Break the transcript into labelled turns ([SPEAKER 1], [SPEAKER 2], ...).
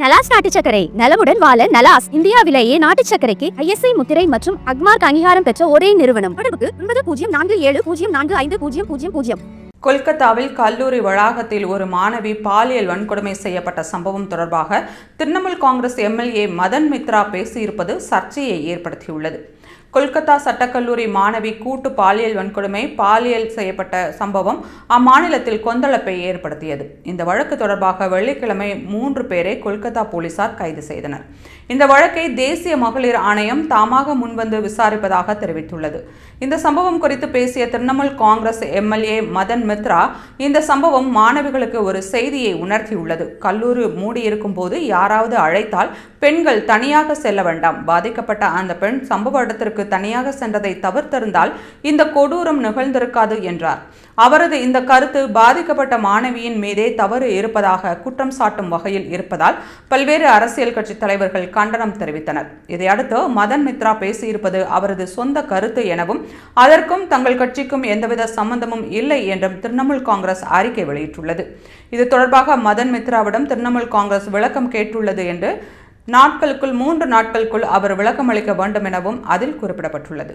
[SPEAKER 1] நலாஸ் நாட்டு சர்க்கரை நலமுடன் வாழ நலாஸ் இந்தியாவிலேயே நாட்டு சர்க்கரைக்கு ISI முத்திரை மற்றும் அக்மார்க் அங்கீகாரம் பெற்ற ஒரே நிறுவனம். தொடர்புக்கு 9047045000.
[SPEAKER 2] கொல்கத்தாவில் கல்லூரி வளாகத்தில் ஒரு மாணவி பாலியல் வன்கொடுமை செய்யப்பட்ட சம்பவம் தொடர்பாக திரிணாமுல் காங்கிரஸ் MLA மதன் மித்ரா பேசியிருப்பது சர்ச்சையை ஏற்படுத்தியுள்ளது. கொல்கத்தா சட்டக்கல்லூரி மாணவி கூட்டு பாலியல் வன்கொடுமை செய்யப்பட்ட சம்பவம் அம்மாநிலத்தில் கொந்தளிப்பை ஏற்படுத்தியது. இந்த வழக்கு தொடர்பாக வெள்ளிக்கிழமை 3 பேரை கொல்கத்தா போலீசார் கைது செய்தனர். இந்த வழக்கை தேசிய மகளிர் ஆணையம் தாமாக முன்வந்து விசாரிப்பதாக தெரிவித்துள்ளது. இந்த சம்பவம் குறித்து பேசிய திரிணாமுல் காங்கிரஸ் MLA மதன் மித்ரா, இந்த சம்பவம் மாணவிகளுக்கு ஒரு செய்தியை உணர்த்தியுள்ளது. கல்லூரி மூடியிருக்கும் போது யாராவது அழைத்தால் பெண்கள் தனியாக செல்ல வேண்டாம். பாதிக்கப்பட்ட அந்த பெண் சம்பவ இடத்திற்கு தனியாக சென்றதை தவிர்த்திருந்தால் இந்த கொடூரம் நிகழ்ந்திருக்காது என்றார். அவரது இந்த கருத்து பாதிக்கப்பட்ட மாணவியின் மீதே தவறு இருப்பதாக குற்றம் சாட்டும் வகையில் இருப்பதால் பல்வேறு அரசியல் கட்சி தலைவர்கள் கண்டனம் தெரிவித்தனர். இதையடுத்து மதன் மித்ரா பேசியிருப்பது அவரது சொந்த கருத்து எனவும் அதற்கும் தங்கள் கட்சிக்கும் எந்தவித சம்பந்தமும் இல்லை என்றும் திரிணாமுல் காங்கிரஸ் அறிக்கை வெளியிட்டுள்ளது. இது தொடர்பாக மதன் மித்ராவிடம் திரிணாமுல் காங்கிரஸ் விளக்கம் கேட்டுள்ளது என்று 3 நாட்களுக்குள் அவர் விளக்கம் அளிக்க வேண்டும் எனவும் அதில் குறிப்பிடப்பட்டுள்ளது.